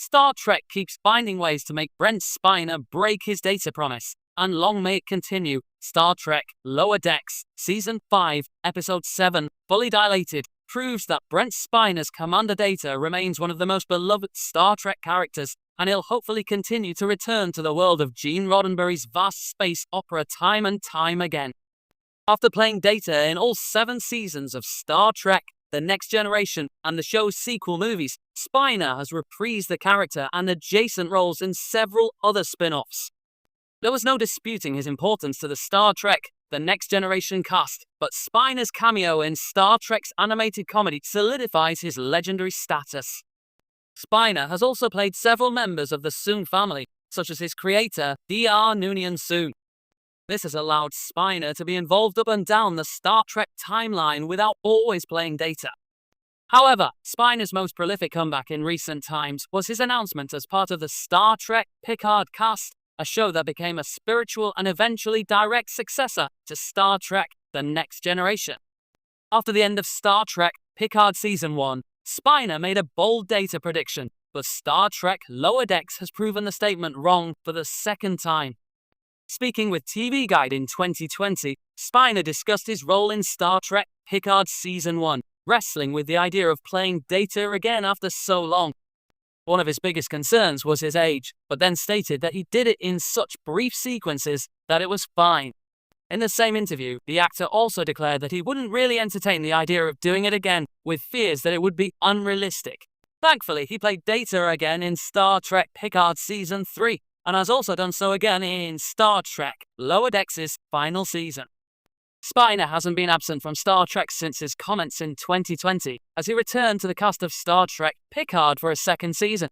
Star Trek keeps finding ways to make Brent Spiner break his data promise, and long may it continue. Star Trek Lower Decks, Season 5, Episode 7, Fully Dilated, proves that Brent Spiner's Commander Data remains one of the most beloved Star Trek characters, and he'll hopefully continue to return to the world of Gene Roddenberry's vast space opera time and time again. After playing Data in all 7 seasons of Star Trek, The Next Generation, and the show's sequel movies, Spiner has reprised the character and adjacent roles in several other spin-offs. There was no disputing his importance to the Star Trek, The Next Generation cast, but Spiner's cameo in Star Trek's animated comedy solidifies his legendary status. Spiner has also played several members of the Soong family, such as his creator, Dr. Noonien Soong. This has allowed Spiner to be involved up and down the Star Trek timeline without always playing Data. However, Spiner's most prolific comeback in recent times was his announcement as part of the Star Trek Picard cast, a show that became a spiritual and eventually direct successor to Star Trek The Next Generation. After the end of Star Trek Picard Season 1, Spiner made a bold Data prediction, but Star Trek Lower Decks has proven the statement wrong for the second time. Speaking with TV Guide in 2020, Spiner discussed his role in Star Trek Picard Season 1, wrestling with the idea of playing Data again after so long. One of his biggest concerns was his age, but then stated that he did it in such brief sequences that it was fine. In the same interview, the actor also declared that he wouldn't really entertain the idea of doing it again, with fears that it would be unrealistic. Thankfully, he played Data again in Star Trek Picard Season 3, and has also done so again in Star Trek Lower Decks' final season. Spiner hasn't been absent from Star Trek since his comments in 2020, as he returned to the cast of Star Trek Picard for a second season.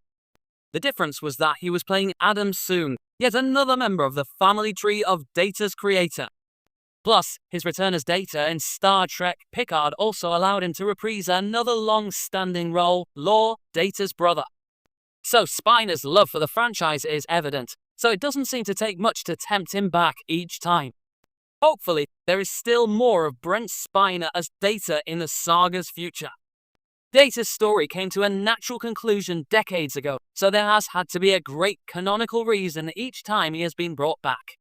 The difference was that he was playing Adam Soong, yet another member of the family tree of Data's creator. Plus, his return as Data in Star Trek Picard also allowed him to reprise another long-standing role, Lore, Data's brother. So Spiner's love for the franchise is evident, so it doesn't seem to take much to tempt him back each time. Hopefully, there is still more of Brent Spiner as Data in the saga's future. Data's story came to a natural conclusion decades ago, so there has had to be a great canonical reason each time he has been brought back.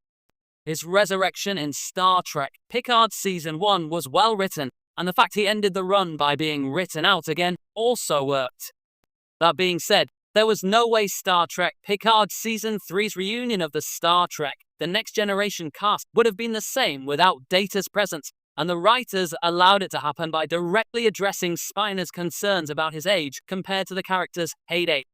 His resurrection in Star Trek Picard Season 1 was well written, and the fact he ended the run by being written out again also worked. That being said, there was no way Star Trek Picard Season 3's reunion of the Star Trek The Next Generation cast would have been the same without Data's presence, and the writers allowed it to happen by directly addressing Spiner's concerns about his age compared to the character's heyday.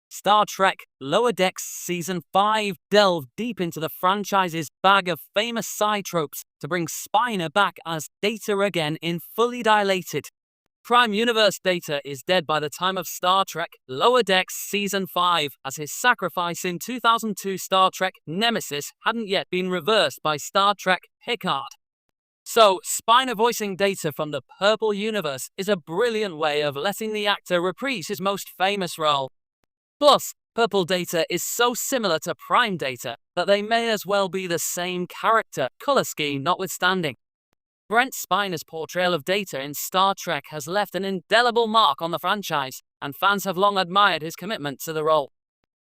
Star Trek Lower Decks Season 5 delved deep into the franchise's bag of famous side tropes to bring Spiner back as Data again in Fully Dilated. Prime Universe Data is dead by the time of Star Trek Lower Decks Season 5, as his sacrifice in 2002 Star Trek Nemesis hadn't yet been reversed by Star Trek Picard. So, Spiner voicing Data from the Purple Universe is a brilliant way of letting the actor reprise his most famous role. Plus, Purple Data is so similar to Prime Data that they may as well be the same character, color scheme notwithstanding. Brent Spiner's portrayal of Data in Star Trek has left an indelible mark on the franchise, and fans have long admired his commitment to the role.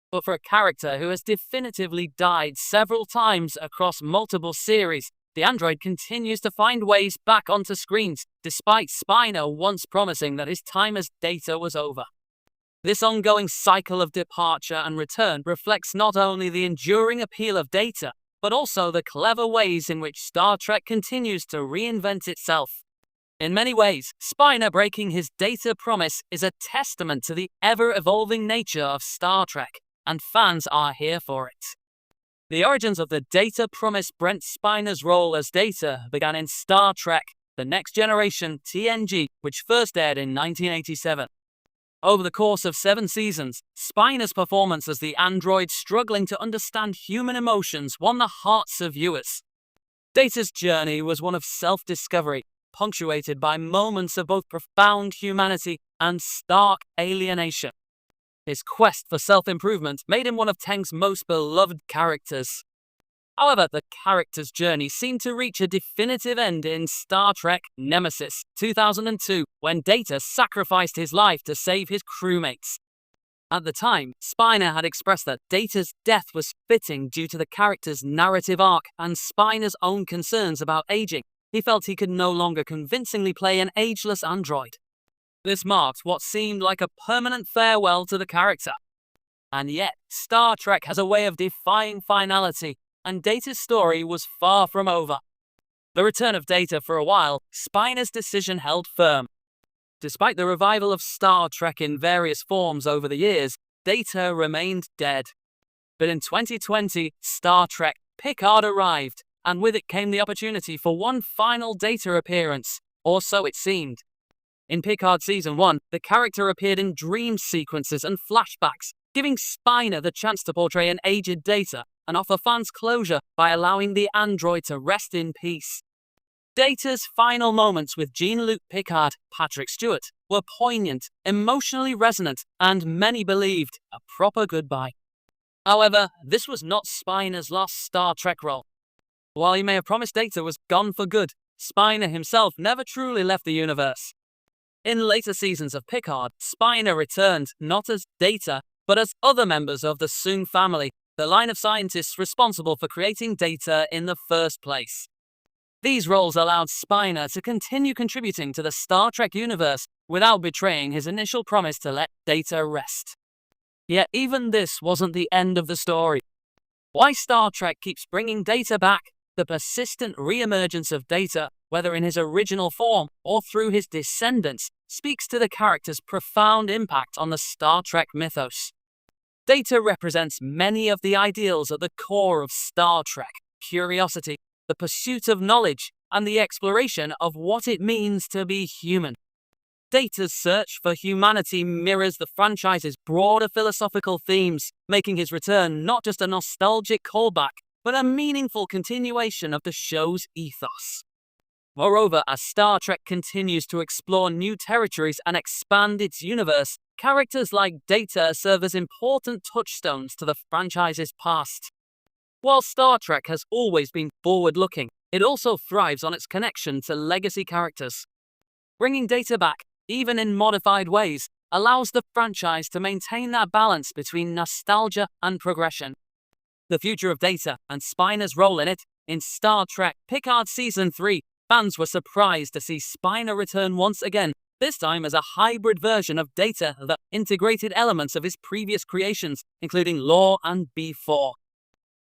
But for a character who has definitively died several times across multiple series, the android continues to find ways back onto screens, despite Spiner once promising that his time as Data was over. This ongoing cycle of departure and return reflects not only the enduring appeal of Data, but also the clever ways in which Star Trek continues to reinvent itself. In many ways, Spiner breaking his Data promise is a testament to the ever-evolving nature of Star Trek, and fans are here for it. The origins of the Data promise Brent Spiner's role as Data began in Star Trek The Next Generation TNG, which first aired in 1987. Over the course of 7 seasons, Spiner's performance as the android struggling to understand human emotions won the hearts of viewers. Data's journey was one of self-discovery, punctuated by moments of both profound humanity and stark alienation. His quest for self-improvement made him one of Teng's most beloved characters. However, the character's journey seemed to reach a definitive end in Star Trek Nemesis 2002, when Data sacrificed his life to save his crewmates. At the time, Spiner had expressed that Data's death was fitting due to the character's narrative arc and Spiner's own concerns about aging. He felt he could no longer convincingly play an ageless android. This marked what seemed like a permanent farewell to the character. And yet, Star Trek has a way of defying finality, and Data's story was far from over. The return of Data for a while, Spiner's decision held firm. Despite the revival of Star Trek in various forms over the years, Data remained dead. But in 2020, Star Trek Picard arrived, and with it came the opportunity for one final Data appearance, or so it seemed. In Picard Season 1, the character appeared in dream sequences and flashbacks, giving Spiner the chance to portray an aged Data and offer fans closure by allowing the android to rest in peace. Data's final moments with Jean-Luc Picard, Patrick Stewart, were poignant, emotionally resonant, and many believed a proper goodbye. However, this was not Spiner's last Star Trek role. While he may have promised Data was gone for good, Spiner himself never truly left the universe. In later seasons of Picard, Spiner returned not as Data, but as other members of the Soong family, the line of scientists responsible for creating Data in the first place. These roles allowed Spiner to continue contributing to the Star Trek universe without betraying his initial promise to let Data rest. Yet even this wasn't the end of the story. Why Star Trek keeps bringing Data back, the persistent re-emergence of Data, whether in his original form or through his descendants, speaks to the character's profound impact on the Star Trek mythos. Data represents many of the ideals at the core of Star Trek: curiosity, the pursuit of knowledge, and the exploration of what it means to be human. Data's search for humanity mirrors the franchise's broader philosophical themes, making his return not just a nostalgic callback, but a meaningful continuation of the show's ethos. Moreover, as Star Trek continues to explore new territories and expand its universe, characters like Data serve as important touchstones to the franchise's past. While Star Trek has always been forward-looking, it also thrives on its connection to legacy characters. Bringing Data back, even in modified ways, allows the franchise to maintain that balance between nostalgia and progression. The future of Data and Spiner's role in it, in Star Trek Picard Season 3, fans were surprised to see Spiner return once again, this time as a hybrid version of Data that integrated elements of his previous creations, including Lore and B4.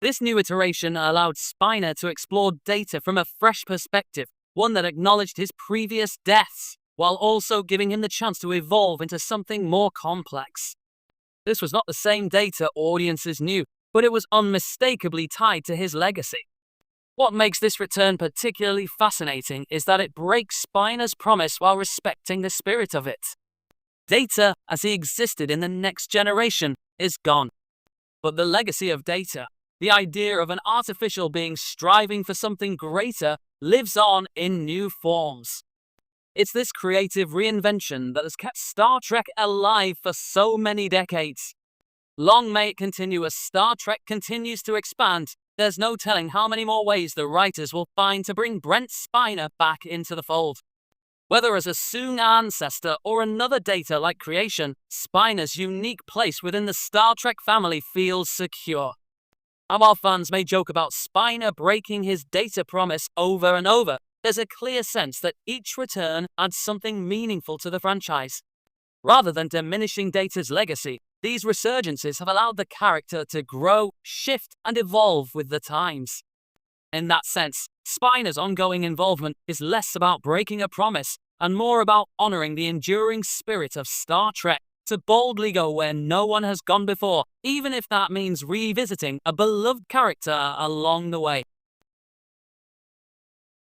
This new iteration allowed Spiner to explore Data from a fresh perspective, one that acknowledged his previous deaths, while also giving him the chance to evolve into something more complex. This was not the same Data audiences knew, but it was unmistakably tied to his legacy. What makes this return particularly fascinating is that it breaks Spiner's promise while respecting the spirit of it. Data, as he existed in the next generation, is gone. But the legacy of Data, the idea of an artificial being striving for something greater, lives on in new forms. It's this creative reinvention that has kept Star Trek alive for so many decades. Long may it continue as Star Trek continues to expand. There's no telling how many more ways the writers will find to bring Brent Spiner back into the fold. Whether as a Soong ancestor or another Data-like creation, Spiner's unique place within the Star Trek family feels secure. And while fans may joke about Spiner breaking his Data promise over and over, there's a clear sense that each return adds something meaningful to the franchise. Rather than diminishing Data's legacy, these resurgences have allowed the character to grow, shift, and evolve with the times. In that sense, Spiner's ongoing involvement is less about breaking a promise and more about honoring the enduring spirit of Star Trek to boldly go where no one has gone before, even if that means revisiting a beloved character along the way.